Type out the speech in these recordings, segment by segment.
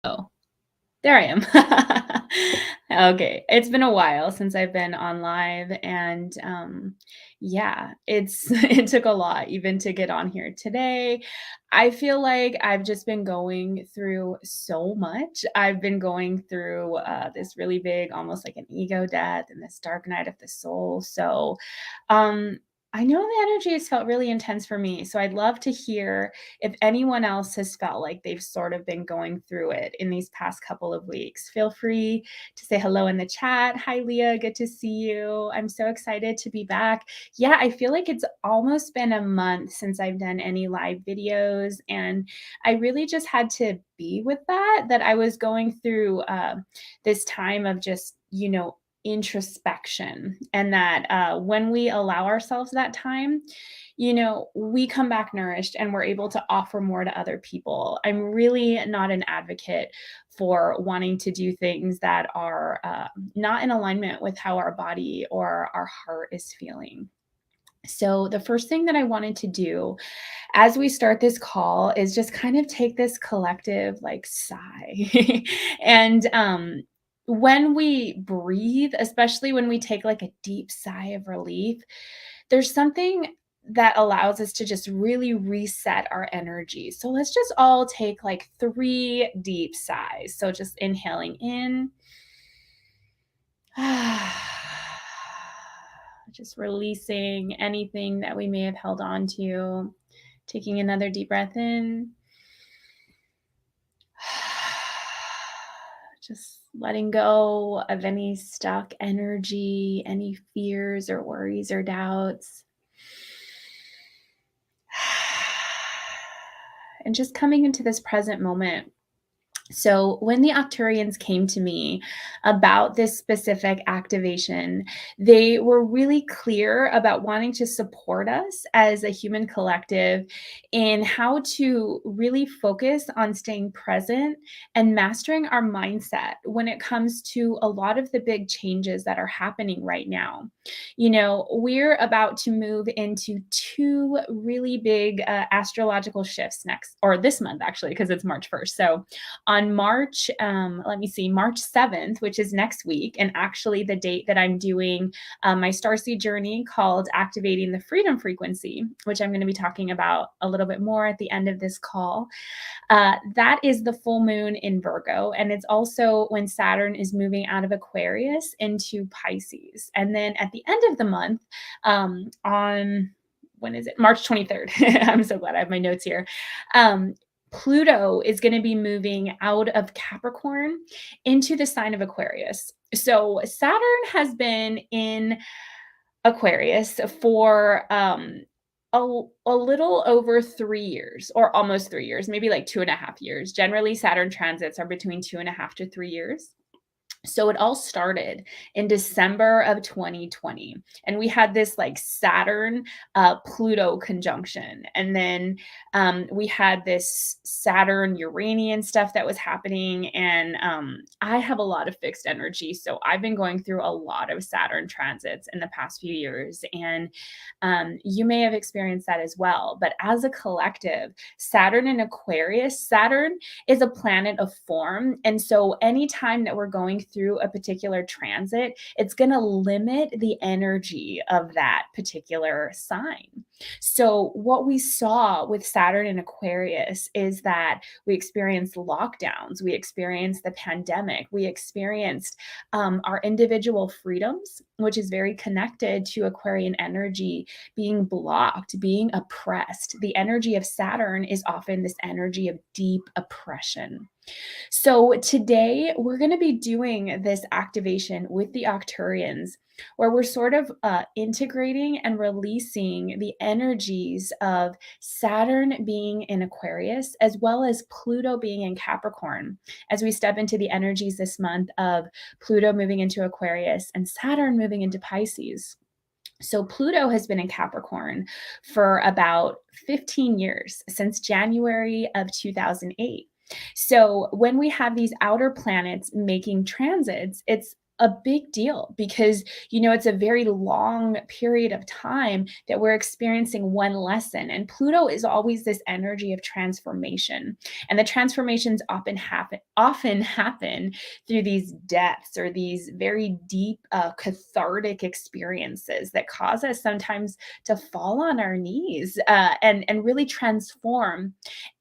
Oh, there I am. Okay, it's been a while since I've been on live, and yeah, it's it took a lot even to get on here today. I feel like I've just been going through so much. I've been going through this really big, almost like an ego death, and this dark night of the soul. So, um, I know the energy has felt really intense for me. So I'd love to hear if anyone else has felt like they've sort of been going through it in these past couple of weeks. Feel free to say hello in the chat. Hi, Leah. Good to see you. I'm so excited to be back. Yeah, I feel like it's almost been a month since I've done any live videos. And I really just had to be with that I was going through this time of just, introspection. And that when we allow ourselves that time, we come back nourished and we're able to offer more to other people. I'm really not an advocate for wanting to do things that are not in alignment with how our body or our heart is feeling. So, the first thing that I wanted to do as we start this call is just kind of take this collective like sigh. And when we breathe, especially when we take like a deep sigh of relief, there's something that allows us to just really reset our energy. So let's just all take like 3 deep sighs. So just inhaling in, just releasing anything that we may have held on to. Taking another deep breath in. Just letting go of any stuck energy, any fears or worries or doubts. And just coming into this present moment. So, when the Arcturians came to me about this specific activation, they were really clear about wanting to support us as a human collective in how to really focus on staying present and mastering our mindset when it comes to a lot of the big changes that are happening right now. We're about to move into 2 really big astrological shifts next, or this month actually, because it's March 1st. So, on March, let me see, March 7th, which is next week, and actually the date that I'm doing my Starseed journey called Activating the Freedom Frequency, which I'm going to be talking about a little bit more at the end of this call. That is the full moon in Virgo, and it's also when Saturn is moving out of Aquarius into Pisces. And then at the end of the month, on when is it? March 23rd. I'm so glad I have my notes here. Pluto is going to be moving out of Capricorn into the sign of Aquarius. So Saturn has been in Aquarius for a little over 3 years, or almost 3 years, maybe like 2.5 years. Generally, Saturn transits are between 2.5 to 3 years. So it all started in December of 2020. And we had this like Saturn Pluto conjunction. And then we had this Saturn Uranian stuff that was happening. And I have a lot of fixed energy. So I've been going through a lot of Saturn transits in the past few years. And you may have experienced that as well. But as a collective, Saturn in Aquarius, Saturn is a planet of form. And so anytime that we're going through a particular transit, it's going to limit the energy of that particular sign. So, what we saw with Saturn in Aquarius is that we experienced lockdowns, we experienced the pandemic, we experienced our individual freedoms, which is very connected to Aquarian energy, being blocked, being oppressed. The energy of Saturn is often this energy of deep oppression. So today we're going to be doing this activation with the Arcturians, where we're sort of integrating and releasing the energies of Saturn being in Aquarius, as well as Pluto being in Capricorn, as we step into the energies this month of Pluto moving into Aquarius and Saturn moving into Pisces. So Pluto has been in Capricorn for about 15 years, since January of 2008. So when we have these outer planets making transits, it's a big deal because, it's a very long period of time that we're experiencing one lesson. And Pluto is always this energy of transformation. And the transformations often happen through these depths or these very deep, cathartic experiences that cause us sometimes to fall on our knees, and really transform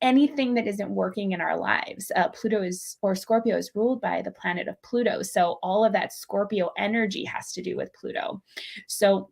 anything that isn't working in our lives. Pluto is, or Scorpio is ruled by the planet of Pluto. So all of that Scorpio energy has to do with Pluto. So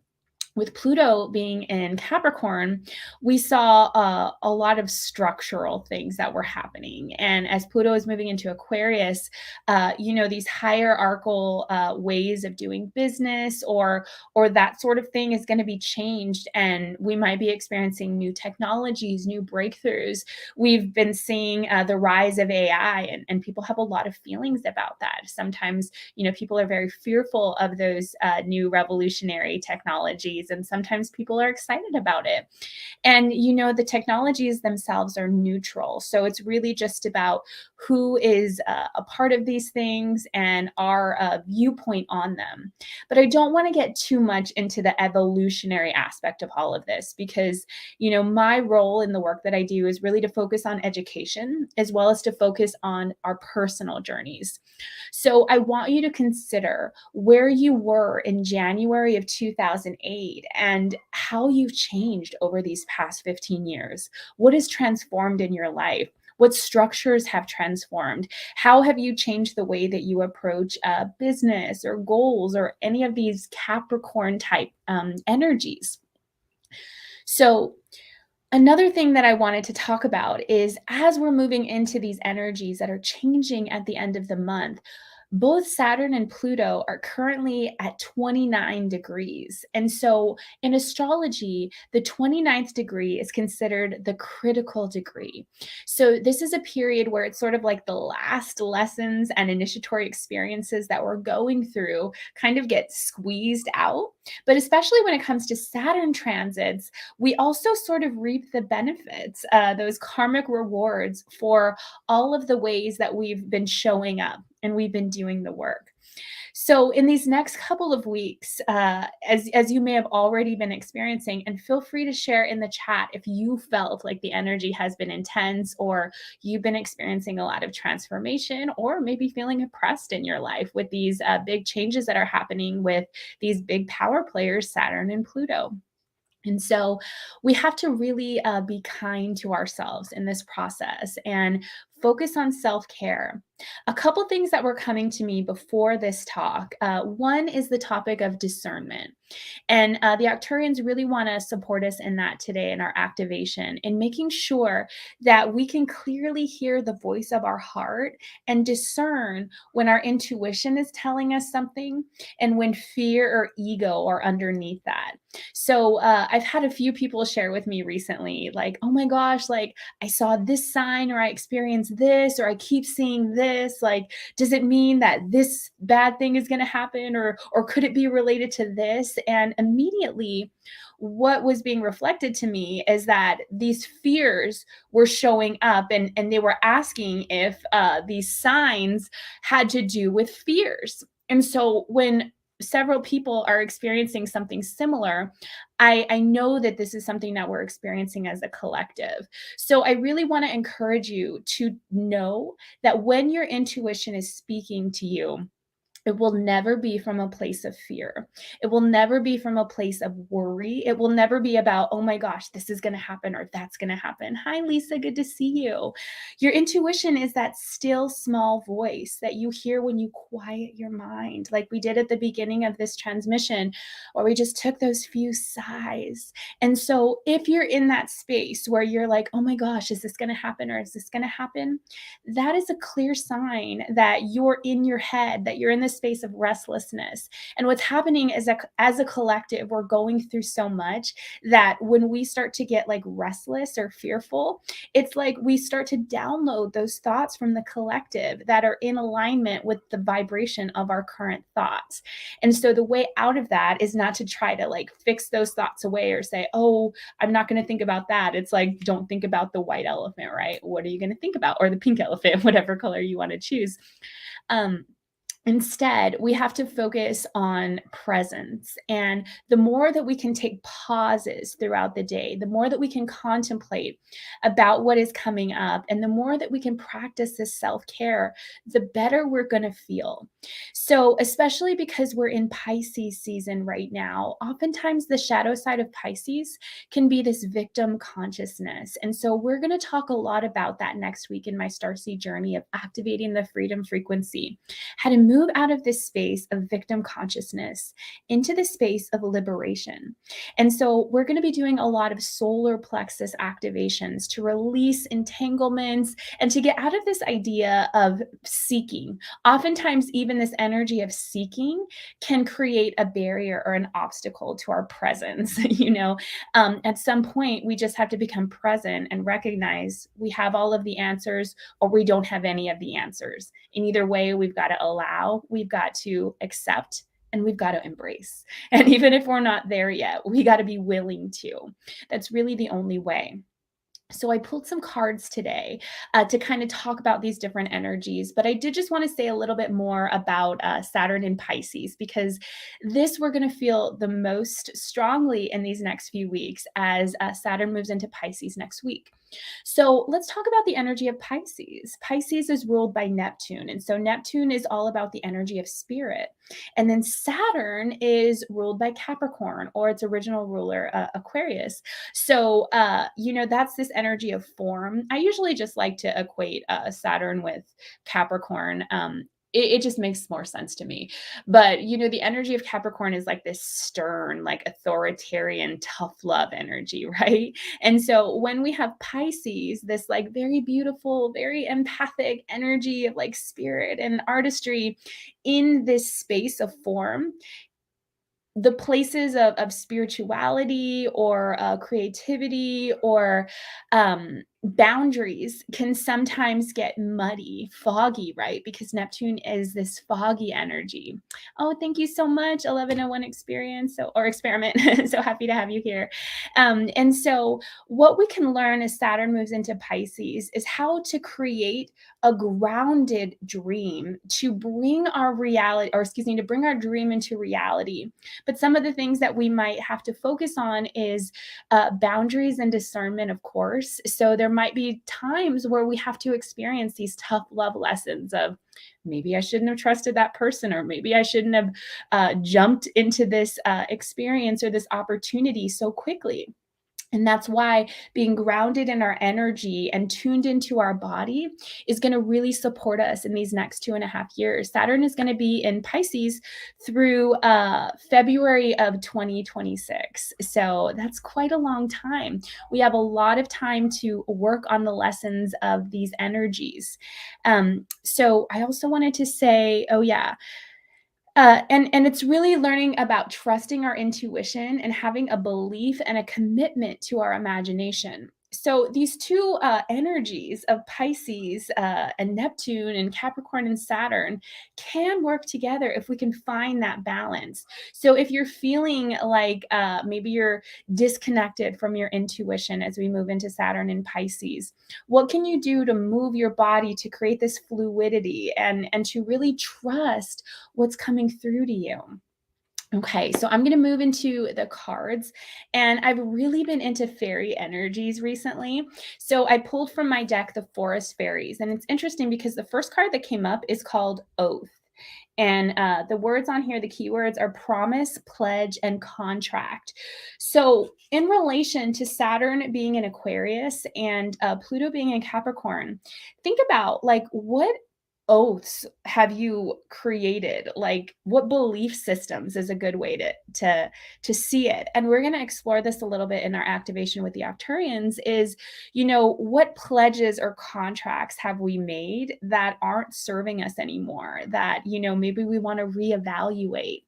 with Pluto being in Capricorn, we saw a lot of structural things that were happening. And as Pluto is moving into Aquarius, these hierarchical ways of doing business or that sort of thing is going to be changed. And we might be experiencing new technologies, new breakthroughs. We've been seeing the rise of AI, and people have a lot of feelings about that. Sometimes, people are very fearful of those new revolutionary technologies, and sometimes people are excited about it. And, the technologies themselves are neutral. So it's really just about who is a part of these things and our viewpoint on them. But I don't want to get too much into the evolutionary aspect of all of this because, my role in the work that I do is really to focus on education as well as to focus on our personal journeys. So I want you to consider where you were in January of 2008 and how you've changed over these past 15 years. What has transformed in your life? What structures have transformed? How have you changed the way that you approach business or goals or any of these Capricorn type energies? So, another thing that I wanted to talk about is as we're moving into these energies that are changing at the end of the month, both Saturn and Pluto are currently at 29 degrees. And so in astrology, the 29th degree is considered the critical degree. So this is a period where it's sort of like the last lessons and initiatory experiences that we're going through kind of get squeezed out. But especially when it comes to Saturn transits, we also sort of reap the benefits, those karmic rewards for all of the ways that we've been showing up and we've been doing the work. So in these next couple of weeks, as you may have already been experiencing, and feel free to share in the chat if you felt like the energy has been intense or you've been experiencing a lot of transformation or maybe feeling oppressed in your life with these big changes that are happening with these big power players, Saturn and Pluto. And so we have to really be kind to ourselves in this process and focus on self-care. A couple things that were coming to me before this talk. One is the topic of discernment. And the Arcturians really want to support us in that today in our activation, in making sure that we can clearly hear the voice of our heart and discern when our intuition is telling us something and when fear or ego are underneath that. So I've had a few people share with me recently, like, oh my gosh, like I saw this sign or I experienced this or I keep seeing this. Like, does it mean that this bad thing is going to happen or could it be related to this? And immediately what was being reflected to me is that these fears were showing up and they were asking if these signs had to do with fears. And so when several people are experiencing something similar, I know that this is something that we're experiencing as a collective. So I really want to encourage you to know that when your intuition is speaking to you, it will never be from a place of fear. It will never be from a place of worry. It will never be about, oh my gosh, this is going to happen or that's going to happen. Hi, Lisa. Good to see you. Your intuition is that still small voice that you hear when you quiet your mind, like we did at the beginning of this transmission, where we just took those few sighs. And so if you're in that space where you're like, oh my gosh, is this going to happen or is this going to happen? That is a clear sign that you're in your head, that you're in this space of restlessness. And what's happening is that as a collective, we're going through so much that when we start to get like restless or fearful, it's like we start to download those thoughts from the collective that are in alignment with the vibration of our current thoughts. And so the way out of that is not to try to like fix those thoughts away or say, oh, I'm not going to think about that. It's like, don't think about the white elephant, right? What are you going to think about? Or the pink elephant, whatever color you want to choose. Instead, we have to focus on presence. And the more that we can take pauses throughout the day, the more that we can contemplate about what is coming up, and the more that we can practice this self care, the better we're going to feel. So, especially because we're in Pisces season right now, oftentimes the shadow side of Pisces can be this victim consciousness. And so, we're going to talk a lot about that next week in my Starseed journey of activating the freedom frequency, how to move out of this space of victim consciousness into the space of liberation. And so we're going to be doing a lot of solar plexus activations to release entanglements and to get out of this idea of seeking. Oftentimes, even this energy of seeking can create a barrier or an obstacle to our presence. At some point, we just have to become present and recognize we have all of the answers or we don't have any of the answers. In either way, we've got to allow, we've got to accept, and we've got to embrace. And even if we're not there yet, we got to be willing to. That's really the only way. So I pulled some cards today to kind of talk about these different energies, but I did just want to say a little bit more about Saturn in Pisces, because this we're going to feel the most strongly in these next few weeks as Saturn moves into Pisces next week. So let's talk about the energy of Pisces. Pisces is ruled by Neptune, and so Neptune is all about the energy of spirit. And then Saturn is ruled by Capricorn, or its original ruler, Aquarius. So, that's this energy of form. I usually just like to equate Saturn with Capricorn. It just makes more sense to me. But, the energy of Capricorn is like this stern, like authoritarian, tough love energy, right? And so when we have Pisces, this like very beautiful, very empathic energy of like spirit and artistry in this space of form, the places of spirituality or creativity or boundaries can sometimes get muddy, foggy, right? Because Neptune is this foggy energy. Oh, thank you so much, 1101 experience or experiment. So happy to have you here. And so what we can learn as Saturn moves into Pisces is how to create a grounded dream to bring our reality, or excuse me, to bring our dream into reality. But some of the things that we might have to focus on is boundaries and discernment, of course. So there might be times where we have to experience these tough love lessons of maybe I shouldn't have trusted that person, or maybe I shouldn't have jumped into this experience or this opportunity so quickly. And that's why being grounded in our energy and tuned into our body is going to really support us in these next 2.5 years. Saturn is going to be in Pisces through February of 2026. So that's quite a long time. We have a lot of time to work on the lessons of these energies. So I also wanted to say, oh, yeah. And it's really learning about trusting our intuition and having a belief and a commitment to our imagination. So these two energies of Pisces and Neptune and Capricorn and Saturn can work together if we can find that balance. So if you're feeling like maybe you're disconnected from your intuition as we move into Saturn and Pisces, what can you do to move your body to create this fluidity and to really trust what's coming through to you? Okay, so I'm going to move into the cards, and I've really been into fairy energies recently. So I pulled from my deck the Forest Fairies, and it's interesting because the first card that came up is called Oath. And the words on here, the keywords are promise, pledge, and contract. So, in relation to Saturn being in Aquarius and Pluto being in Capricorn, think about like what oaths have you created? Like what belief systems is a good way to see it? And we're going to explore this a little bit in our activation with the Arcturians is, what pledges or contracts have we made that aren't serving us anymore, that, maybe we want to reevaluate.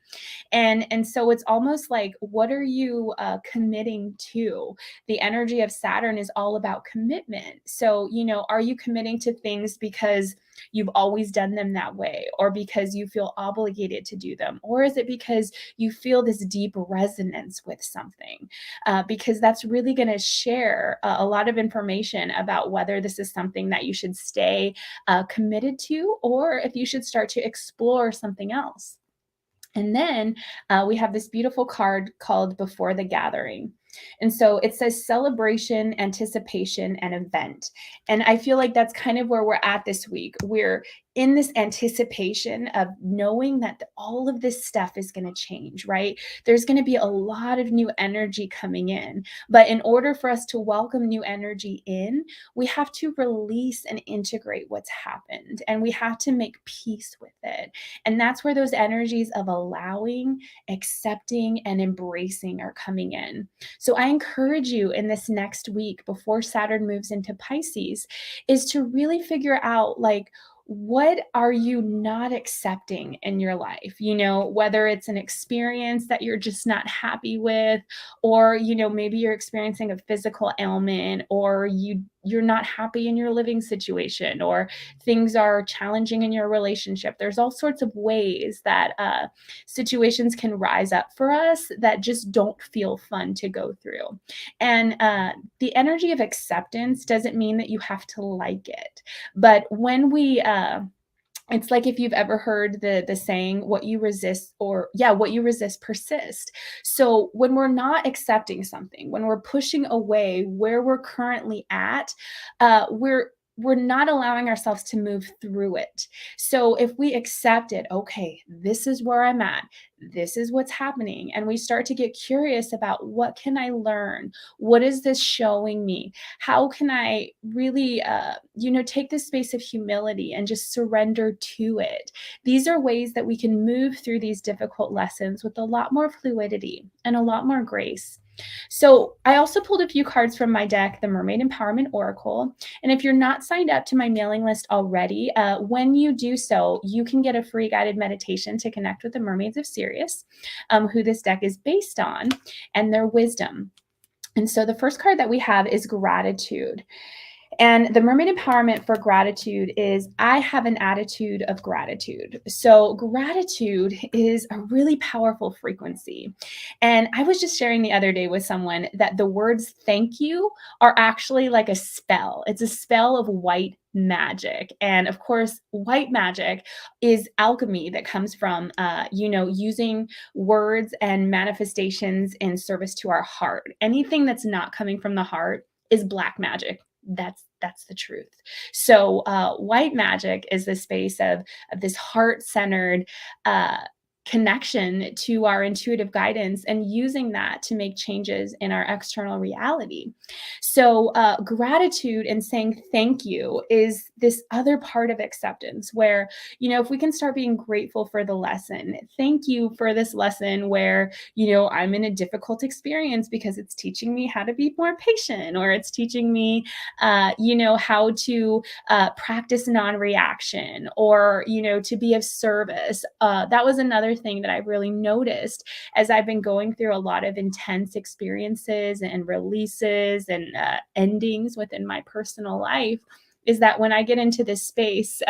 And so it's almost like, what are you committing to? The energy of Saturn is all about commitment. So, are you committing to things because you've always done them that way, or because you feel obligated to do them? Or is it because you feel this deep resonance with something? Because that's really going to share a lot of information about whether this is something that you should stay committed to, or if you should start to explore something else. And then we have this beautiful card called Before the Gathering. And so it says celebration, anticipation, and event. And I feel like that's kind of where we're at this week. We're in this anticipation of knowing that all of this stuff is going to change, right? There's going to be a lot of new energy coming in. But in order for us to welcome new energy in, we have to release and integrate what's happened. And we have to make peace with it. And that's where those energies of allowing, accepting, and embracing are coming in. So I encourage you in this next week before Saturn moves into Pisces is to really figure out, like, what are you not accepting in your life? Whether it's an experience that you're just not happy with, or, maybe you're experiencing a physical ailment, or you're not happy in your living situation, or things are challenging in your relationship. There's all sorts of ways that situations can rise up for us that just don't feel fun to go through. And the energy of acceptance doesn't mean that you have to like it. But when we it's like, if you've ever heard the saying, what you resist persist. So when we're not accepting something, when we're pushing away where we're currently at, we're not allowing ourselves to move through it. So if we accept it, okay, this is where I'm at, this is what's happening, and we start to get curious about, what can I learn? What is this showing me? How can I really, take this space of humility and just surrender to it? These are ways that we can move through these difficult lessons with a lot more fluidity and a lot more grace. So I also pulled a few cards from my deck, the Mermaid Empowerment Oracle. And if you're not signed up to my mailing list already, when you do so, you can get a free guided meditation to connect with the Mermaids of Sirius, who this deck is based on, and their wisdom. And so the first card that we have is Gratitude. And the Mermaid Empowerment for Gratitude is, I have an attitude of gratitude. So gratitude is a really powerful frequency. And I was just sharing the other day with someone that the words thank you are actually like a spell. It's a spell of white magic. And of course, white magic is alchemy that comes from, using words and manifestations in service to our heart. Anything that's not coming from the heart is black magic. That's the truth. So white magic is the space of this heart-centered connection to our intuitive guidance, and using that to make changes in our external reality. So gratitude and saying thank you is this other part of acceptance, where, if we can start being grateful for the lesson. Thank you for this lesson where, I'm in a difficult experience because it's teaching me how to be more patient, or it's teaching me, how to practice non-reaction, or, to be of service. That was another thing that I really noticed as I've been going through a lot of intense experiences and releases and endings within my personal life, is that when I get into this space,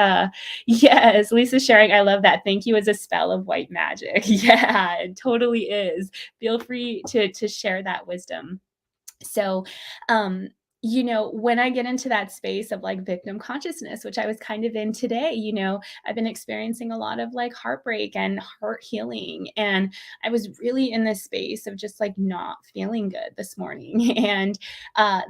yes, Lisa's sharing, I love that. Thank you is a spell of white magic. Yeah, it totally is. Feel free to share that wisdom. So, when I get into that space of like victim consciousness, which I was kind of in today, I've been experiencing a lot of like heartbreak and heart healing. And I was really in this space of just like not feeling good this morning. And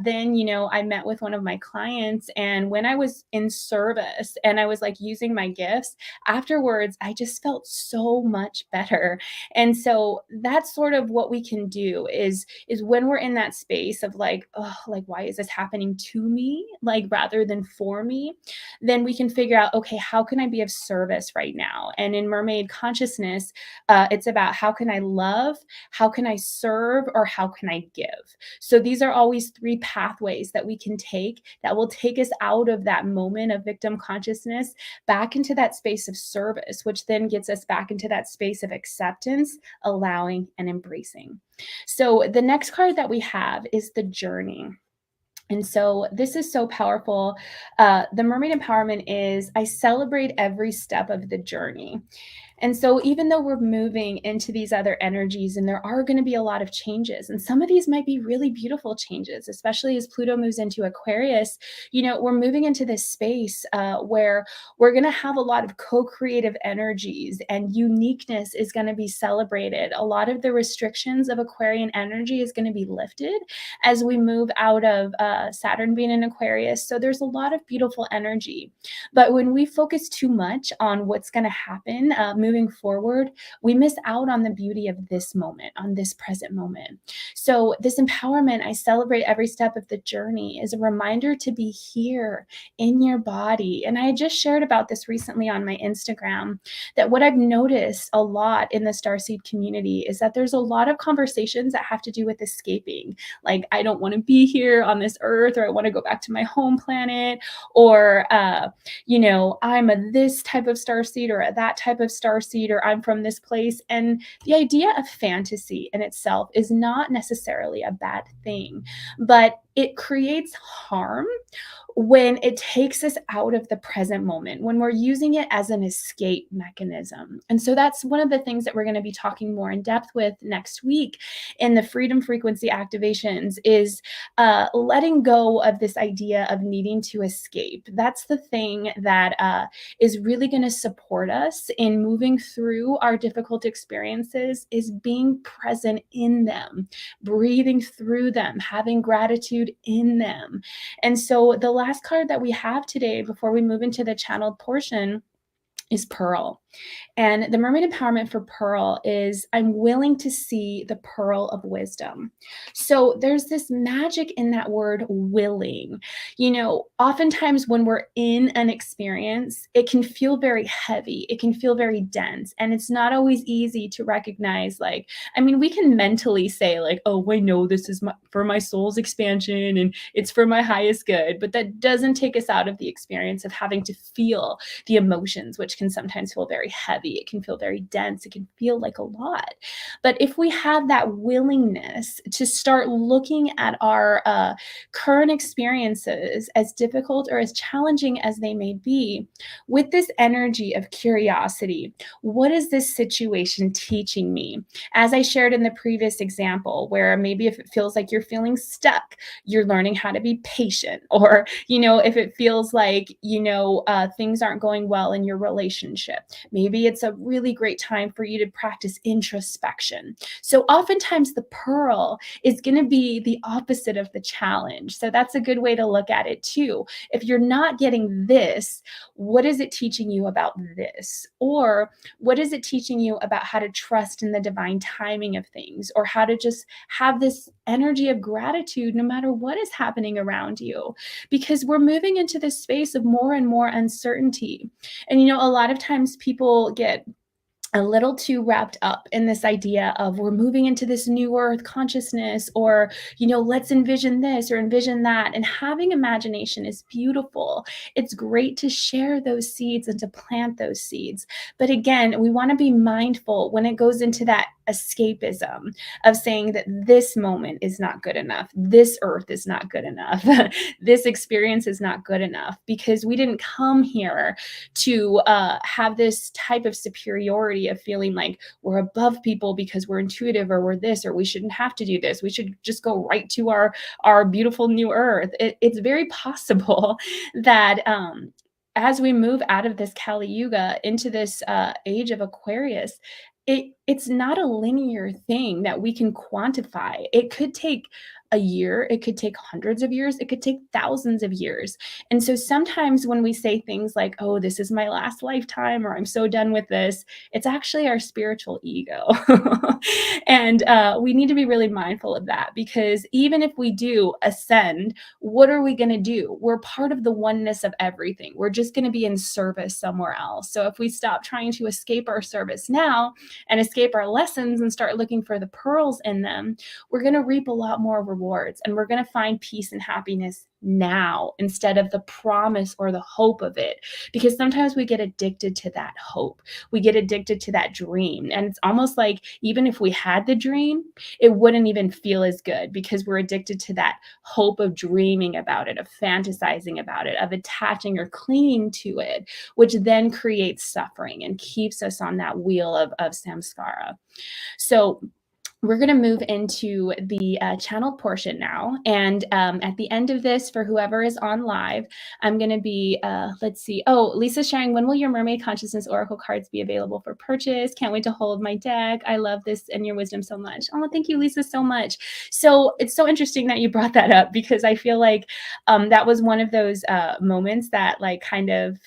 then, I met with one of my clients, and when I was in service and I was like using my gifts, afterwards, I just felt so much better. And so that's sort of what we can do is when we're in that space of like, oh, like, why is this happening to me? Like, rather than for me, then we can figure out, okay, how can I be of service right now? And in mermaid consciousness, it's about, how can I love, how can I serve, or how can I give? So these are always three pathways that we can take that will take us out of that moment of victim consciousness back into that space of service, which then gets us back into that space of acceptance, allowing, and embracing. So the next card that we have is the Journey. And so this is so powerful. The mermaid empowerment is I celebrate every step of the journey. And so, even though we're moving into these other energies, and there are going to be a lot of changes, and some of these might be really beautiful changes, especially as Pluto moves into Aquarius, we're moving into this space where we're going to have a lot of co creative energies, and uniqueness is going to be celebrated. A lot of the restrictions of Aquarian energy is going to be lifted as we move out of Saturn being in Aquarius. So, there's a lot of beautiful energy. But when we focus too much on what's going to happen moving forward, we miss out on the beauty of this moment, on this present moment. So, this empowerment, I celebrate every step of the journey, is a reminder to be here in your body. And I just shared about this recently on my Instagram, that what I've noticed a lot in the Starseed community is that there's a lot of conversations that have to do with escaping. Like, I don't want to be here on this earth, or I want to go back to my home planet, or I'm a this type of starseed or a that type of starseed, or I'm from this place. And the idea of fantasy in itself is not necessarily a bad thing, but it creates harm when it takes us out of the present moment, when we're using it as an escape mechanism. And so that's one of the things that we're going to be talking more in depth with next week in the freedom frequency activations is letting go of this idea of needing to escape. That's the thing that is really going to support us in moving through our difficult experiences, is being present in them, breathing through them, having gratitude in them. And so the last card that we have today before we move into the channeled portion is Pearl. And the mermaid empowerment for Pearl is I'm willing to see the pearl of wisdom. So there's this magic in that word willing. Oftentimes when we're in an experience, it can feel very heavy, it can feel very dense, and it's not always easy to recognize. We can mentally say, like, oh, I know this is for my soul's expansion and it's for my highest good, but that doesn't take us out of the experience of having to feel the emotions, which can sometimes feel very heavy. It can feel very dense. It can feel like a lot. But if we have that willingness to start looking at our current experiences, as difficult or as challenging as they may be, with this energy of curiosity, what is this situation teaching me? As I shared in the previous example, where maybe if it feels like you're feeling stuck, you're learning how to be patient. Or, if it feels like, things aren't going well in your relationship, maybe it's a really great time for you to practice introspection. So oftentimes the pearl is going to be the opposite of the challenge. So that's a good way to look at it too. If you're not getting this, what is it teaching you about this? Or what is it teaching you about how to trust in the divine timing of things, or how to just have this energy of gratitude no matter what is happening around you? Because we're moving into this space of more and more uncertainty. And a lot of times people get a little too wrapped up in this idea of we're moving into this new earth consciousness, or let's envision this or envision that. And having imagination is beautiful. It's great to share those seeds and to plant those seeds. But again, we want to be mindful when it goes into that escapism of saying that this moment is not good enough, this earth is not good enough, this experience is not good enough, because we didn't come here to have this type of superiority of feeling like we're above people because we're intuitive, or we're this, or we shouldn't have to do this, we should just go right to our beautiful new earth. It's very possible that as we move out of this Kali Yuga into this age of Aquarius, it's not a linear thing that we can quantify. It could take a year, it could take hundreds of years, it could take thousands of years. And so sometimes when we say things like, oh, this is my last lifetime, or I'm so done with this, it's actually our spiritual ego. And we need to be really mindful of that, because even if we do ascend, what are we going to do? We're part of the oneness of everything. We're just going to be in service somewhere else. So if we stop trying to escape our service now and escape our lessons and start looking for the pearls in them, we're going to reap a lot more rewards, and we're going to find peace and happiness now instead of the promise or the hope of it. Because sometimes we get addicted to that hope. We get addicted to that dream. And it's almost like even if we had the dream, it wouldn't even feel as good because we're addicted to that hope of dreaming about it, of fantasizing about it, of attaching or clinging to it, which then creates suffering and keeps us on that wheel of samskara. So we're going to move into the channel portion now. And at the end of this, for whoever is on live, I'm going to be, let's see. Oh, Lisa's sharing, when will your Mermaid Consciousness Oracle cards be available for purchase? Can't wait to hold my deck. I love this and your wisdom so much. Oh, thank you, Lisa, so much. So it's so interesting that you brought that up because I feel like that was one of those moments that like kind of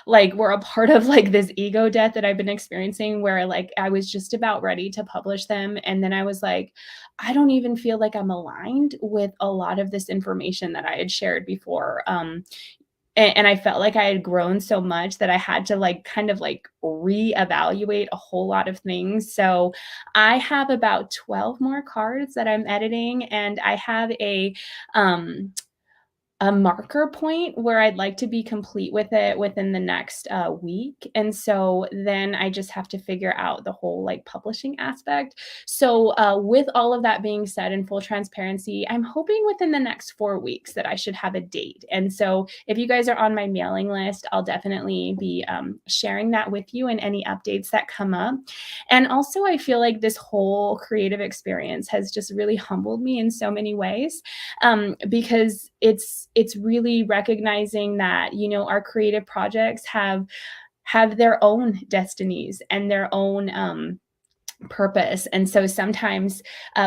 like we're a part of like this ego death that I've been experiencing where like I was just about ready to publish them. And then I was like, I don't even feel like I'm aligned with a lot of this information that I had shared before. And I felt like I had grown so much that I had to like kind of like reevaluate a whole lot of things. So I have about 12 more cards that I'm editing, and I have a marker point where I'd like to be complete with it within the next week. And so then I just have to figure out the whole like publishing aspect. So with all of that being said, in full transparency, I'm hoping within the next 4 weeks that I should have a date. And so if you guys are on my mailing list, I'll definitely be sharing that with you and any updates that come up. And also I feel like this whole creative experience has just really humbled me in so many ways, because it's really recognizing that, you know, our creative projects have their own destinies and their own purpose. And so sometimes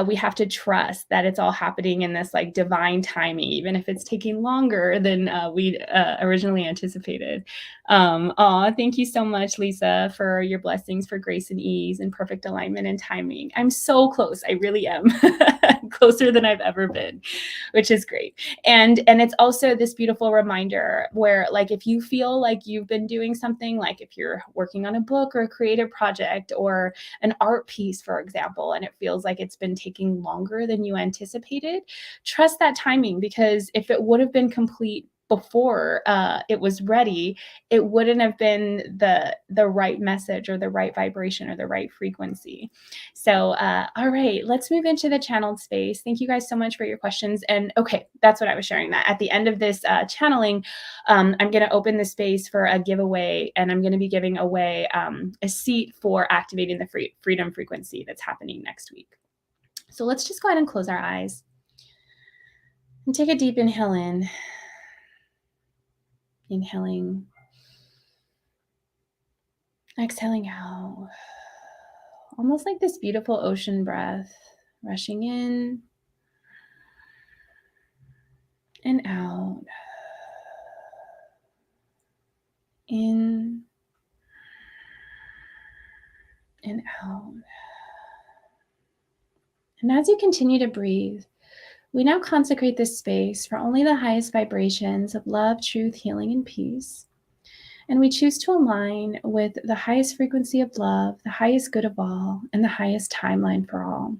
we have to trust that it's all happening in this like divine timing, even if it's taking longer than we originally anticipated. Thank you so much, Lisa, for your blessings for grace and ease and perfect alignment and timing. I'm so close. I really am closer than I've ever been, which is great. And it's also this beautiful reminder where like, if you feel like you've been doing something, like if you're working on a book or a creative project or an art piece, for example, and it feels like it's been taking longer than you anticipated, trust that timing, because if it would have been complete before it was ready, it wouldn't have been the right message or the right vibration or the right frequency. So all right, let's move into the channeled space. Thank you guys so much for your questions. And okay, that's what I was sharing, that at the end of this channeling, I'm going to open the space for a giveaway, and I'm going to be giving away a seat for activating the freedom frequency that's happening next week. So let's just go ahead and close our eyes and take a deep inhale in. Inhaling, exhaling out, almost like this beautiful ocean breath, rushing in and out, in and out. And as you continue to breathe, we now consecrate this space for only the highest vibrations of love, truth, healing, and peace. And we choose to align with the highest frequency of love, the highest good of all, and the highest timeline for all.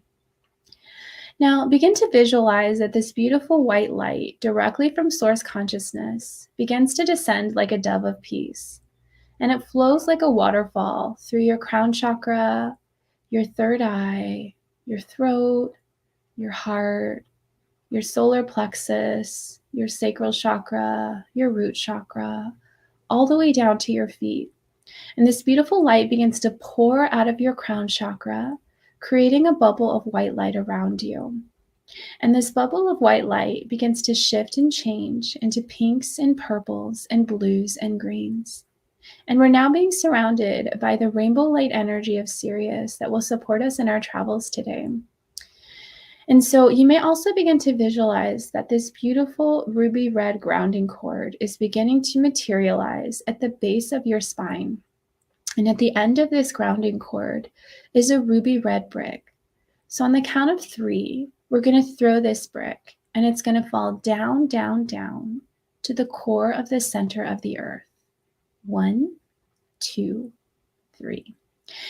Now, begin to visualize that this beautiful white light directly from Source Consciousness begins to descend like a dove of peace. And it flows like a waterfall through your crown chakra, your third eye, your throat, your heart, your solar plexus, your sacral chakra, your root chakra, all the way down to your feet. And this beautiful light begins to pour out of your crown chakra, creating a bubble of white light around you. And this bubble of white light begins to shift and change into pinks and purples and blues and greens. And we're now being surrounded by the rainbow light energy of Sirius that will support us in our travels today. And so you may also begin to visualize that this beautiful ruby red grounding cord is beginning to materialize at the base of your spine. And at the end of this grounding cord is a ruby red brick. So on the count of 3, we're going to throw this brick, and it's going to fall down, down, down to the core of the center of the earth. 1, 2, 3.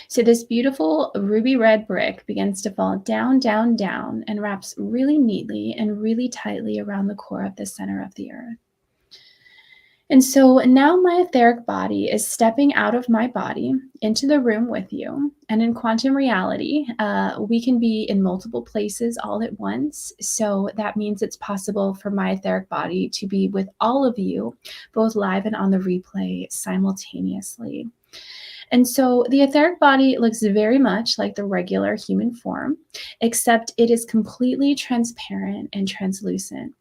So this beautiful ruby red brick begins to fall down, down, down, and wraps really neatly and really tightly around the core of the center of the earth. And so now my etheric body is stepping out of my body into the room with you. And in quantum reality, we can be in multiple places all at once. So that means it's possible for my etheric body to be with all of you, both live and on the replay simultaneously. And so the etheric body looks very much like the regular human form, except it is completely transparent and translucent,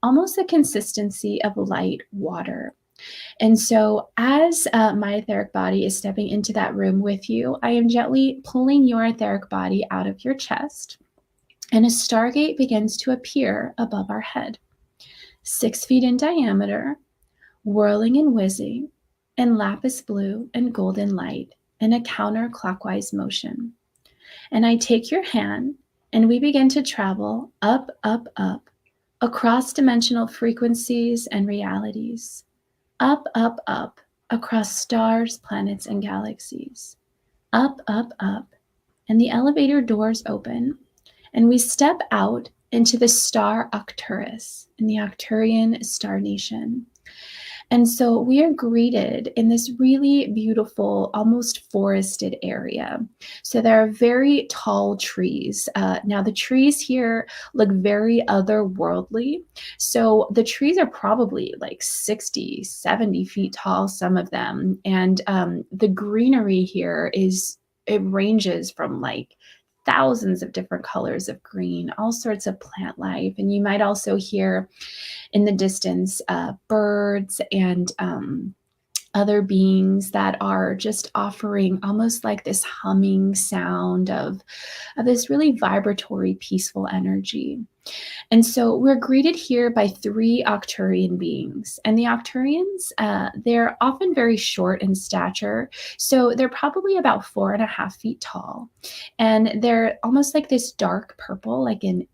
almost the consistency of light water. And so as my etheric body is stepping into that room with you, I am gently pulling your etheric body out of your chest, and a stargate begins to appear above our head, 6 feet in diameter, whirling and whizzing in lapis blue and golden light in a counterclockwise motion. And I take your hand, and we begin to travel up, up, up, across dimensional frequencies and realities, up, up, up, across stars, planets, and galaxies, up, up, up, and the elevator doors open, and we step out into the star Arcturus in the Arcturian star nation. And so we are greeted in this really beautiful, almost forested area. So there are very tall trees. Now the trees here look very otherworldly. So the trees are probably like 60, 70 feet tall, some of them. And the greenery here it ranges from like thousands of different colors of green, all sorts of plant life. And you might also hear in the distance birds and other beings that are just offering almost like this humming sound of this really vibratory, peaceful energy. And so we're greeted here by 3 Arcturian beings. And the Arcturians, they're often very short in stature. So they're probably about 4.5 feet tall. And they're almost like this dark purple, like an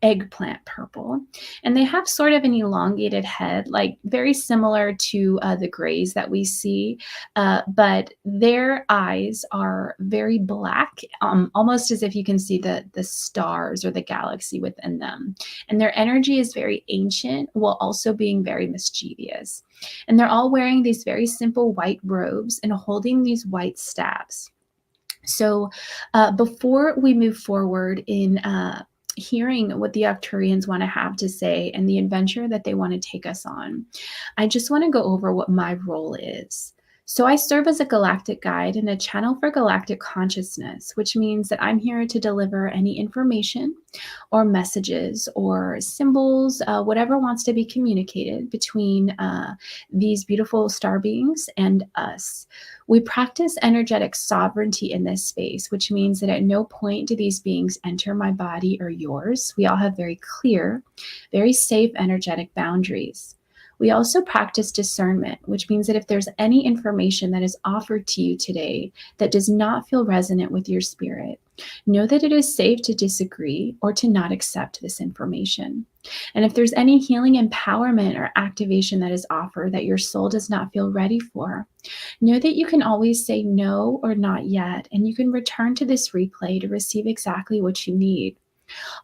eggplant purple. And they have sort of an elongated head, like very similar to the grays that we see. But their eyes are very black, almost as if you can see the stars or the galaxy within them. And their energy is very ancient while also being very mischievous. And they're all wearing these very simple white robes and holding these white staffs. So before we move forward in hearing what the Arcturians want to have to say and the adventure that they want to take us on, I just want to go over what my role is. So I serve as a galactic guide and a channel for galactic consciousness, which means that I'm here to deliver any information or messages or symbols, whatever wants to be communicated between these beautiful star beings and us. We practice energetic sovereignty in this space, which means that at no point do these beings enter my body or yours. We all have very clear, very safe energetic boundaries. We also practice discernment, which means that if there's any information that is offered to you today that does not feel resonant with your spirit, know that it is safe to disagree or to not accept this information. And if there's any healing empowerment or activation that is offered that your soul does not feel ready for, know that you can always say no or not yet, and you can return to this replay to receive exactly what you need.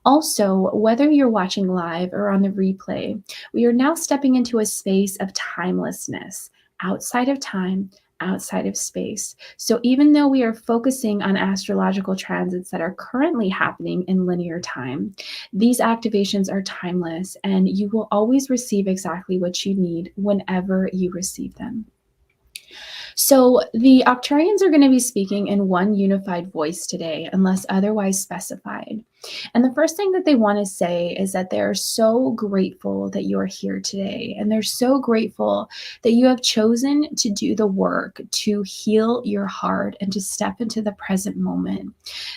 Also, whether you're watching live or on the replay, we are now stepping into a space of timelessness, outside of time, outside of space. So even though we are focusing on astrological transits that are currently happening in linear time, these activations are timeless, and you will always receive exactly what you need whenever you receive them. So the Arcturians are going to be speaking in one unified voice today, unless otherwise specified. And the first thing that they want to say is that they're so grateful that you're here today. And they're so grateful that you have chosen to do the work to heal your heart and to step into the present moment.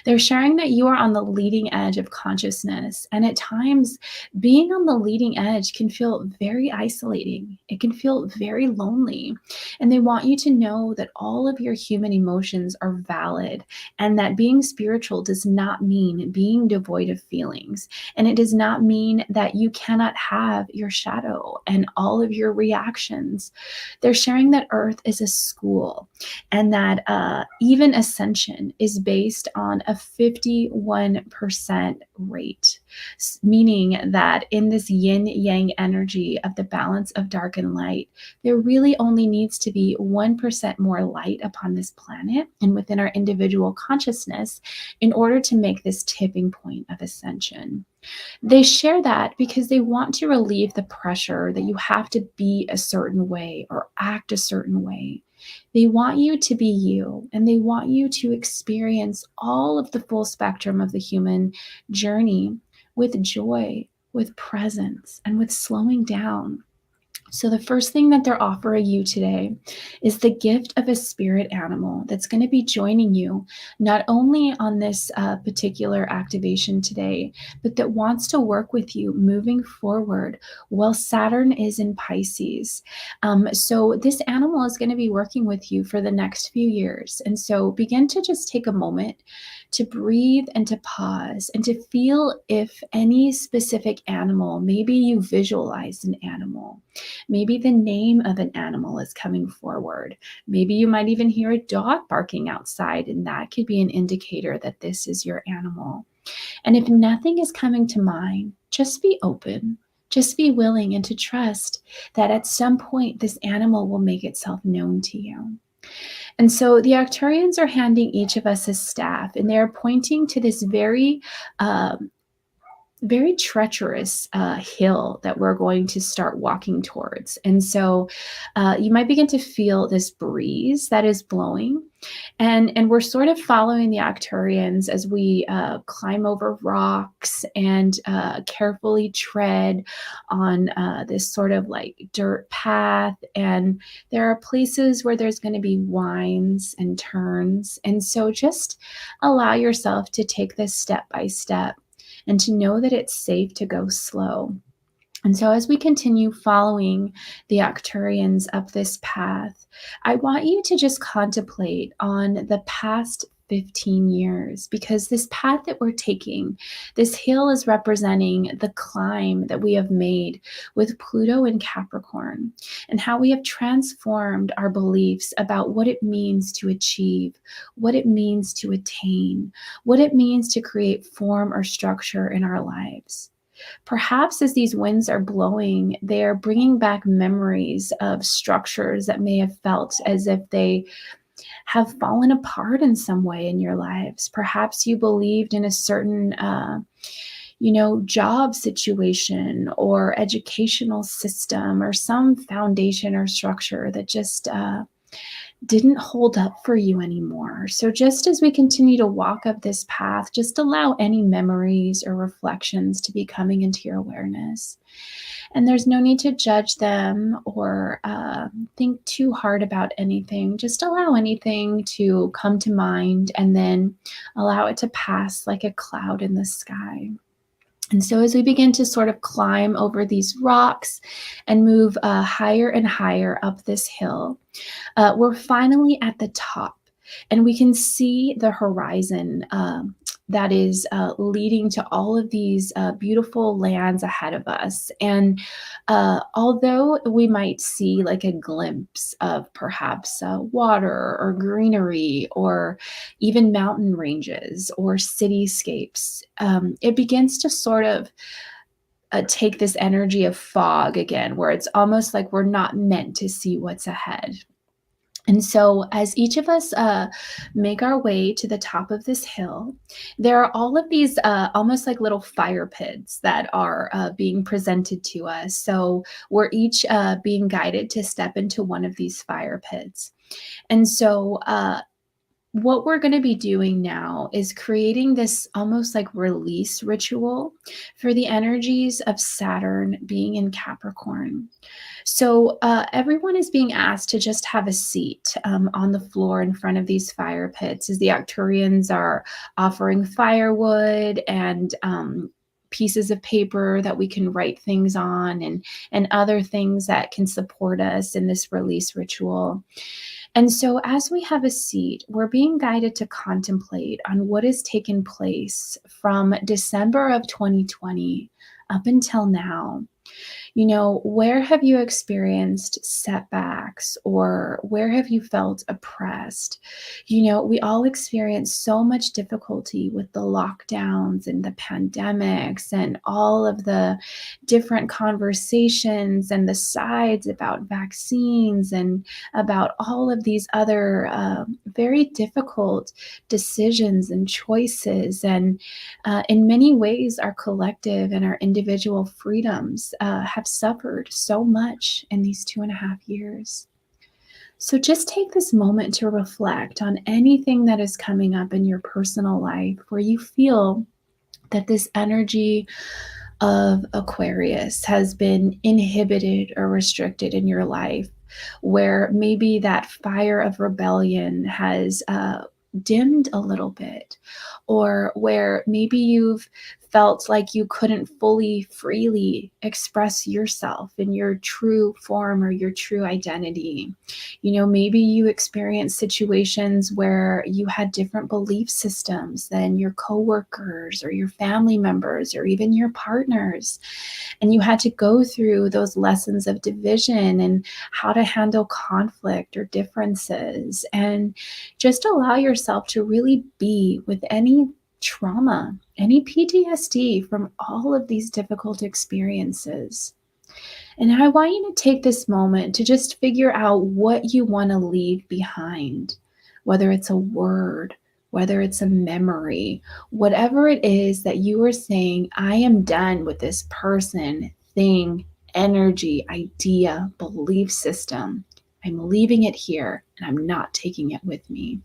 They're sharing that you are on the leading edge of consciousness. And at times, being on the leading edge can feel very isolating. It can feel very lonely. And they want you to know that all of your human emotions are valid, and that being spiritual does not mean being devoid of feelings. And it does not mean that you cannot have your shadow and all of your reactions. They're sharing that Earth is a school, and that even ascension is based on a 51% rate, meaning that in this yin yang energy of the balance of dark and light, there really only needs to be 1% more light upon this planet and within our individual consciousness in order to make this tipping point of ascension. They share that because they want to relieve the pressure that you have to be a certain way or act a certain way. They want you to be you, and they want you to experience all of the full spectrum of the human journey with joy, with presence, and with slowing down. So the first thing that they're offering you today is the gift of a spirit animal that's going to be joining you not only on this particular activation today, but that wants to work with you moving forward while Saturn is in Pisces. So this animal is going to be working with you for the next few years. And so begin to just take a moment to breathe and to pause and to feel if any specific animal, maybe you visualized an animal. Maybe the name of an animal is coming forward. Maybe you might even hear a dog barking outside, and that could be an indicator that this is your animal. And if nothing is coming to mind, just be open. Just be willing and to trust that at some point this animal will make itself known to you. And so the Arcturians are handing each of us a staff, and they're pointing to this very treacherous hill that we're going to start walking towards. And so you might begin to feel this breeze that is blowing. And we're sort of following the Arcturians as we climb over rocks and carefully tread on this sort of like dirt path. And there are places where there's going to be winds and turns. And so just allow yourself to take this step by step and to know that it's safe to go slow. And so as we continue following the Arcturians up this path, I want you to just contemplate on the past 15 years, because this path that we're taking, this hill is representing the climb that we have made with Pluto in Capricorn, and how we have transformed our beliefs about what it means to achieve, what it means to attain, what it means to create form or structure in our lives. Perhaps as these winds are blowing, they're bringing back memories of structures that may have felt as if they have fallen apart in some way in your lives. Perhaps you believed in a certain, job situation or educational system or some foundation or structure that just didn't hold up for you anymore. So just as we continue to walk up this path, just allow any memories or reflections to be coming into your awareness. And there's no need to judge them or think too hard about anything. Just allow anything to come to mind and then allow it to pass like a cloud in the sky. And so as we begin to sort of climb over these rocks and move higher and higher up this hill, we're finally at the top, and we can see the horizon that is leading to all of these beautiful lands ahead of us. And although we might see like a glimpse of perhaps water or greenery or even mountain ranges or cityscapes, it begins to sort of take this energy of fog again, where it's almost like we're not meant to see what's ahead. And so as each of us make our way to the top of this hill, there are all of these almost like little fire pits that are being presented to us. So we're each being guided to step into one of these fire pits. And so what we're going to be doing now is creating this almost like release ritual for the energies of Saturn being in Capricorn. So everyone is being asked to just have a seat on the floor in front of these fire pits as the Arcturians are offering firewood and pieces of paper that we can write things on and other things that can support us in this release ritual. And so, as we have a seat, we're being guided to contemplate on what has taken place from December of 2020 up until now. Where have you experienced setbacks, or where have you felt oppressed? We all experience so much difficulty with the lockdowns and the pandemics and all of the different conversations and the sides about vaccines and about all of these other very difficult decisions and choices. And in many ways, our collective and our individual freedoms have suffered so much in these 2.5 years. So just take this moment to reflect on anything that is coming up in your personal life where you feel that this energy of Aquarius has been inhibited or restricted in your life, where maybe that fire of rebellion has dimmed a little bit, or where maybe you've felt like you couldn't fully, freely express yourself in your true form or your true identity. Maybe you experienced situations where you had different belief systems than your coworkers or your family members or even your partners. And you had to go through those lessons of division and how to handle conflict or differences, and just allow yourself to really be with any trauma, any PTSD from all of these difficult experiences. And I want you to take this moment to just figure out what you want to leave behind, whether it's a word, whether it's a memory, whatever it is that you are saying, I am done with this person, thing, energy, idea, belief system. I'm leaving it here and I'm not taking it with me.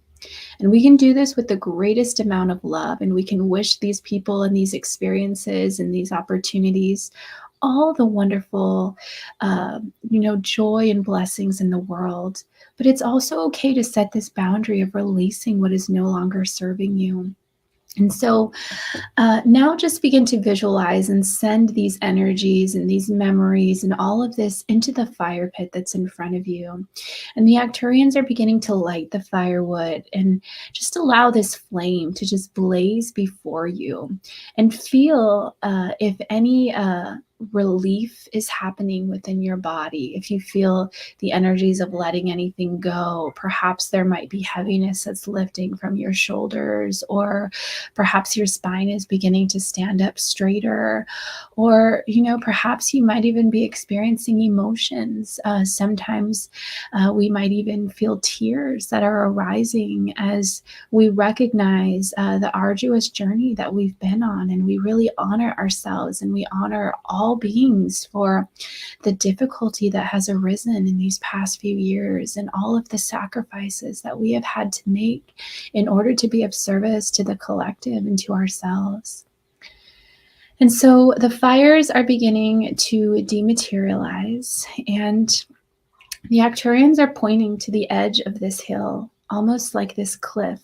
And we can do this with the greatest amount of love, and we can wish these people and these experiences and these opportunities all the wonderful, joy and blessings in the world. But it's also okay to set this boundary of releasing what is no longer serving you. And so now just begin to visualize and send these energies and these memories and all of this into the fire pit that's in front of you. And the Arcturians are beginning to light the firewood and just allow this flame to just blaze before you, and feel if any relief is happening within your body. If you feel the energies of letting anything go, perhaps there might be heaviness that's lifting from your shoulders, or perhaps your spine is beginning to stand up straighter, or perhaps you might even be experiencing emotions. Sometimes we might even feel tears that are arising as we recognize the arduous journey that we've been on, and we really honor ourselves and we honor all beings for the difficulty that has arisen in these past few years and all of the sacrifices that we have had to make in order to be of service to the collective and to ourselves. And so the fires are beginning to dematerialize, and the Arcturians are pointing to the edge of this hill, almost like this cliff.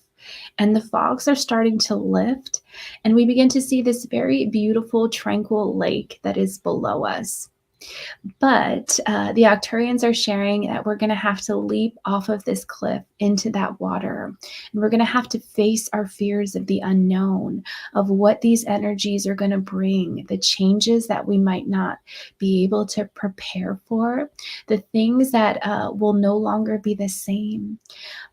And the fogs are starting to lift, and we begin to see this very beautiful, tranquil lake that is below us. But the Arcturians are sharing that we're going to have to leap off of this cliff into that water. And we're going to have to face our fears of the unknown, of what these energies are going to bring, the changes that we might not be able to prepare for, the things that will no longer be the same.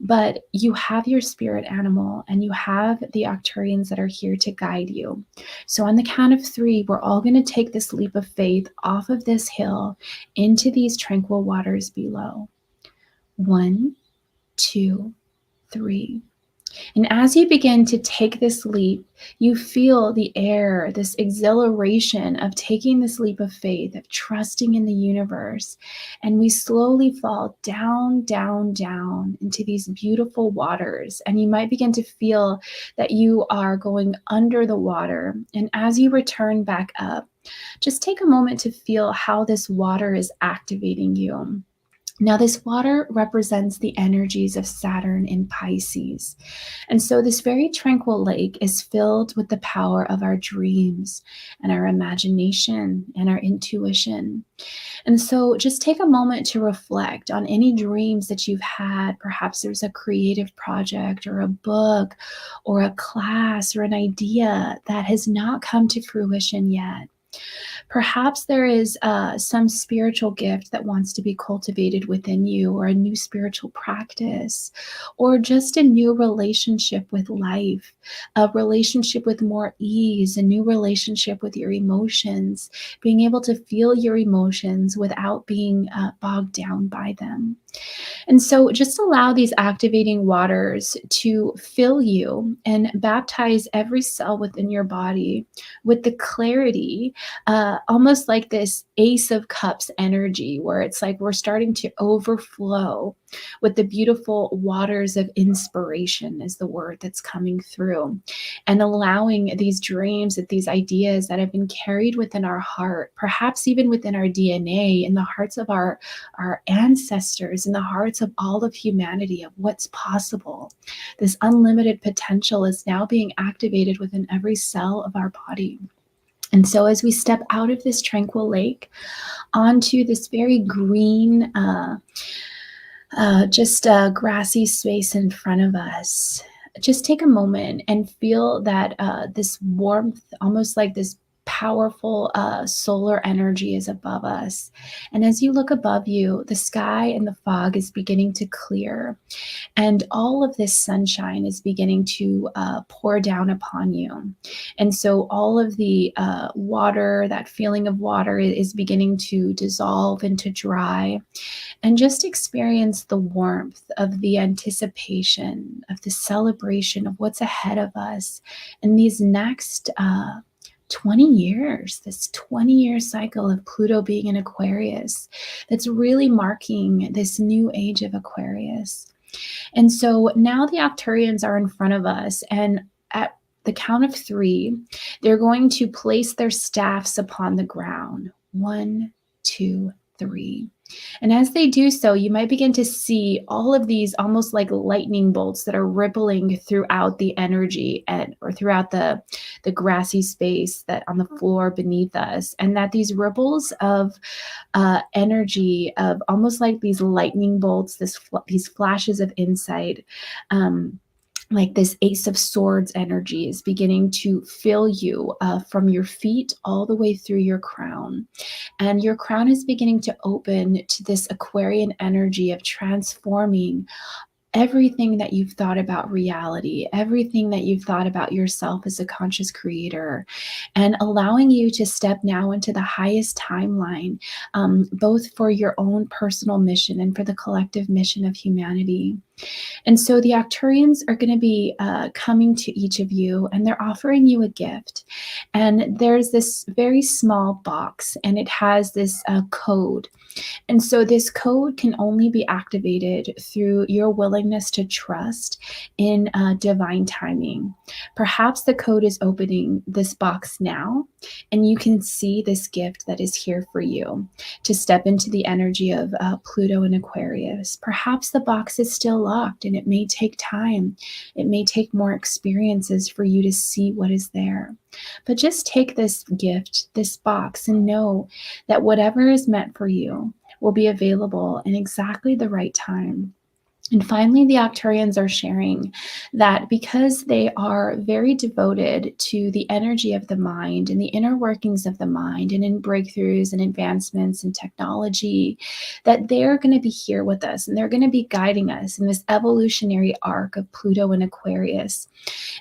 But you have your spirit animal, and you have the Arcturians that are here to guide you. So on the count of 3, we're all going to take this leap of faith off of this hill into these tranquil waters below. 1, 2, 3. And as you begin to take this leap, you feel the air, this exhilaration of taking this leap of faith, of trusting in the universe. And we slowly fall down, down, down into these beautiful waters. And you might begin to feel that you are going under the water. And as you return back up, just take a moment to feel how this water is activating you. Now, this water represents the energies of Saturn in Pisces. And so, this very tranquil lake is filled with the power of our dreams and our imagination and our intuition. And so, just take a moment to reflect on any dreams that you've had. Perhaps there's a creative project or a book or a class or an idea that has not come to fruition yet. Perhaps there is some spiritual gift that wants to be cultivated within you, or a new spiritual practice, or just a new relationship with life, a relationship with more ease, a new relationship with your emotions, being able to feel your emotions without being bogged down by them. And so just allow these activating waters to fill you and baptize every cell within your body with the clarity, almost like this Ace of Cups energy, where it's like we're starting to overflow with the beautiful waters of inspiration, is the word that's coming through, and allowing these dreams, that these ideas that have been carried within our heart, perhaps even within our DNA, in the hearts of our ancestors, in the hearts of all of humanity, of what's possible. This unlimited potential is now being activated within every cell of our body. And so, as we step out of this tranquil lake onto this very green, grassy space in front of us, just take a moment and feel that this warmth, almost like this powerful solar energy, is above us. And as you look above you, the sky and the fog is beginning to clear, and all of this sunshine is beginning to pour down upon you. And so all of the water, that feeling of water, is beginning to dissolve and to dry, and just experience the warmth of the anticipation, of the celebration of what's ahead of us in these next 20 years, this 20-year cycle of Pluto being in Aquarius, that's really marking this new age of Aquarius. And so now the Arcturians are in front of us, and at the count of 3, they're going to place their staffs upon the ground. 1, 2, 3. And as they do so, you might begin to see all of these almost like lightning bolts that are rippling throughout the energy, or throughout the grassy space that on the floor beneath us. And that these ripples of energy, of almost like these lightning bolts, these flashes of insight, like this Ace of Swords energy, is beginning to fill you from your feet all the way through your crown. And your crown is beginning to open to this Aquarian energy of transforming everything that you've thought about reality, everything that you've thought about yourself as a conscious creator, and allowing you to step now into the highest timeline, both for your own personal mission and for the collective mission of humanity. And so the Arcturians are going to be coming to each of you, and they're offering you a gift. And there's this very small box, and it has this code. And so this code can only be activated through your willingness to trust in divine timing. Perhaps the code is opening this box now, and you can see this gift that is here for you to step into the energy of Pluto and Aquarius. Perhaps the box is still locked, and it may take time. It may take more experiences for you to see what is there. But just take this gift, this box, and know that whatever is meant for you will be available in exactly the right time. And finally, the Arcturians are sharing that because they are very devoted to the energy of the mind and the inner workings of the mind, and in breakthroughs and advancements in technology, that they're going to be here with us, and they're going to be guiding us in this evolutionary arc of Pluto and Aquarius.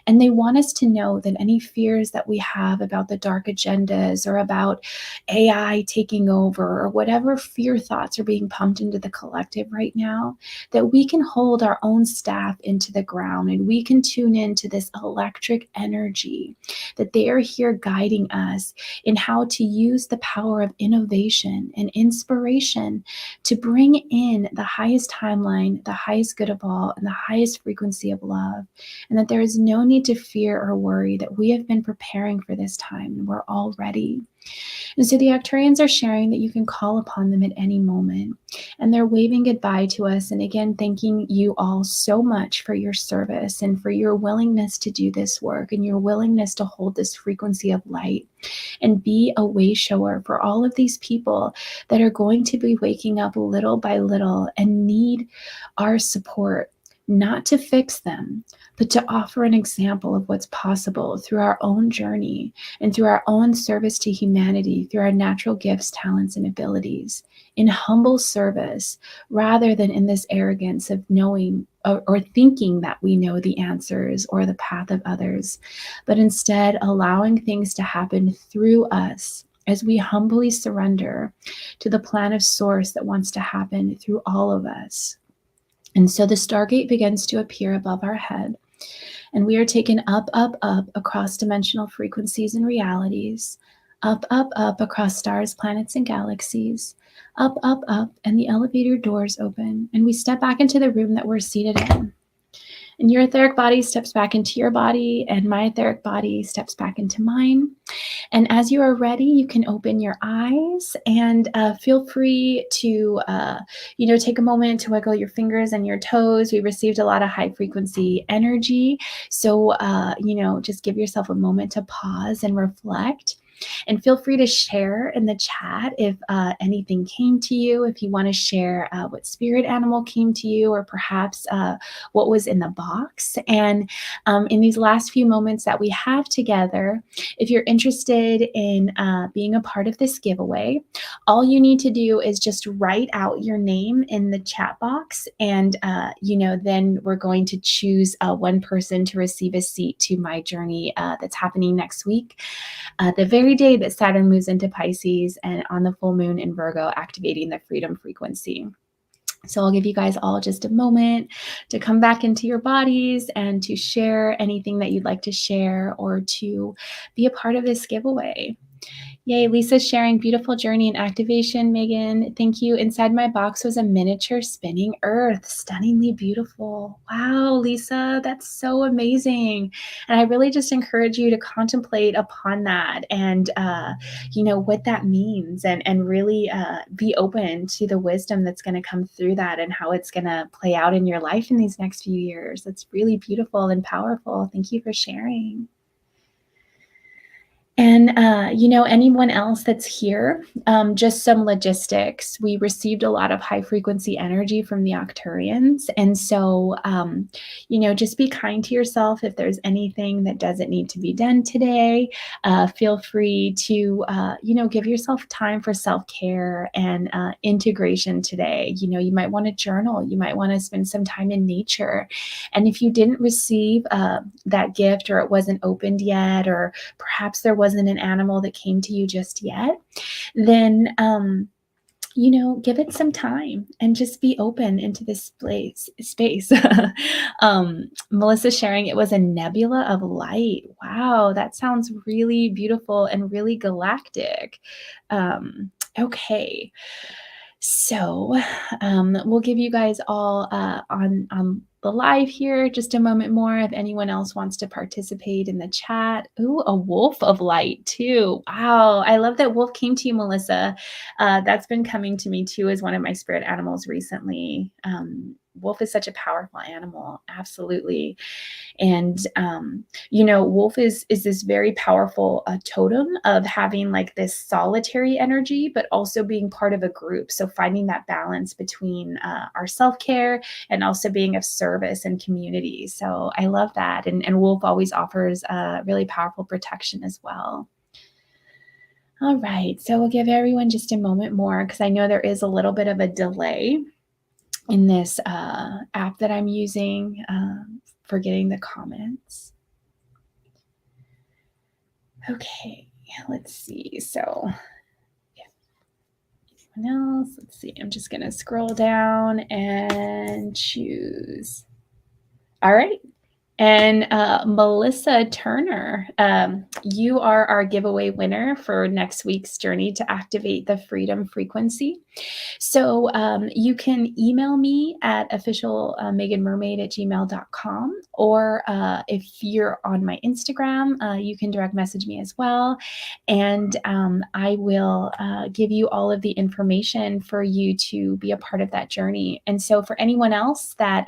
And they want us to know that any fears that we have about the dark agendas, or about AI taking over, or whatever fear thoughts are being pumped into the collective right now, that we can hold our own staff into the ground, and we can tune into this electric energy, that they are here guiding us in how to use the power of innovation and inspiration to bring in the highest timeline, the highest good of all, and the highest frequency of love. And that there is no need to fear or worry, that we have been preparing for this time, and we're all ready. And so the Arcturians are sharing that you can call upon them at any moment. And they're waving goodbye to us. And again, thanking you all so much for your service and for your willingness to do this work and your willingness to hold this frequency of light and be a way shower for all of these people that are going to be waking up little by little and need our support, not to fix them, but to offer an example of what's possible through our own journey and through our own service to humanity, through our natural gifts, talents, and abilities, in humble service, rather than in this arrogance of knowing or thinking that we know the answers or the path of others, but instead allowing things to happen through us as we humbly surrender to the plan of source that wants to happen through all of us. And so the Stargate begins to appear above our head, and we are taken up, up, up across dimensional frequencies and realities, up, up, up across stars, planets, and galaxies, up, up, up, and the elevator doors open, and we step back into the room that we're seated in. And your etheric body steps back into your body, and my etheric body steps back into mine. And as you are ready, you can open your eyes and feel free to, take a moment to wiggle your fingers and your toes. We received a lot of high frequency energy. So, just give yourself a moment to pause and reflect. And feel free to share in the chat if anything came to you, if you want to share what spirit animal came to you, or perhaps what was in the box. And in these last few moments that we have together, if you're interested in being a part of this giveaway, all you need to do is just write out your name in the chat box. And, then we're going to choose one person to receive a seat to my journey that's happening next week. The very day that Saturn moves into Pisces and on the full moon in Virgo, activating the freedom frequency. So I'll give you guys all just a moment to come back into your bodies and to share anything that you'd like to share or to be a part of this giveaway. Yay, Lisa's sharing beautiful journey and activation, Megan. Thank you. Inside my box was a miniature spinning earth. Stunningly beautiful. Wow, Lisa, that's so amazing. And I really just encourage you to contemplate upon that and, what that means and really be open to the wisdom that's going to come through that and how it's going to play out in your life in these next few years. That's really beautiful and powerful. Thank you for sharing. And, anyone else that's here, just some logistics. We received a lot of high frequency energy from the Arcturians. And so, just be kind to yourself. If there's anything that doesn't need to be done today, feel free to, give yourself time for self-care and integration today. You might want to journal. You might want to spend some time in nature. And if you didn't receive that gift, or it wasn't opened yet, or perhaps there wasn't an animal that came to you just yet, then give it some time and just be open into this space. Melissa sharing it was a nebula of light. Wow, that sounds really beautiful and really galactic. Okay. So we'll give you guys all on the live here just a moment more if anyone else wants to participate in the chat. Ooh, a wolf of light too. Wow, I love that wolf came to you, Melissa. That's been coming to me too as one of my spirit animals recently. Wolf is such a powerful animal, absolutely. And wolf is this very powerful totem of having like this solitary energy, but also being part of a group. So finding that balance between our self-care and also being of service and community. So I love that. And wolf always offers really powerful protection as well. All right, so we'll give everyone just a moment more because I know there is a little bit of a delay in this app that I'm using for getting the comments. Okay, let's see. So anyone else? Let's see. I'm just going to scroll down and choose. All right. And Melissa Turner, you are our giveaway winner for next week's journey to activate the freedom frequency. So you can email me at official meaganmermaid@gmail.com, or if you're on my Instagram, you can direct message me as well. And I will give you all of the information for you to be a part of that journey. And so for anyone else that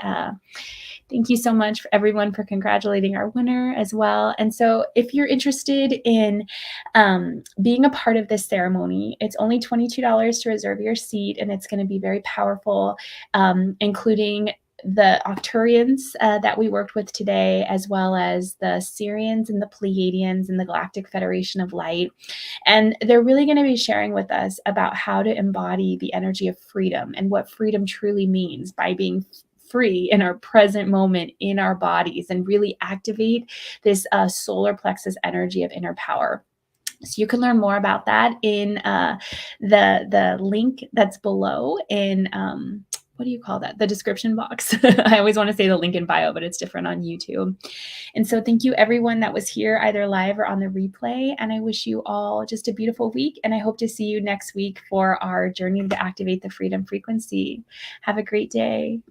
thank you so much for everyone for congratulating our winner as well. And so if you're interested in being a part of this ceremony, it's only $22 to reserve your seat, and it's going to be very powerful, including the Arcturians that we worked with today, as well as the Sirians and the Pleiadians and the Galactic Federation of Light. And they're really going to be sharing with us about how to embody the energy of freedom and what freedom truly means by being free in our present moment in our bodies, and really activate this solar plexus energy of inner power. So you can learn more about that in the link that's below in what do you call that? The description box. I always want to say the link in bio, but it's different on YouTube. And so thank you everyone that was here either live or on the replay. And I wish you all just a beautiful week. And I hope to see you next week for our journey to activate the freedom frequency. Have a great day.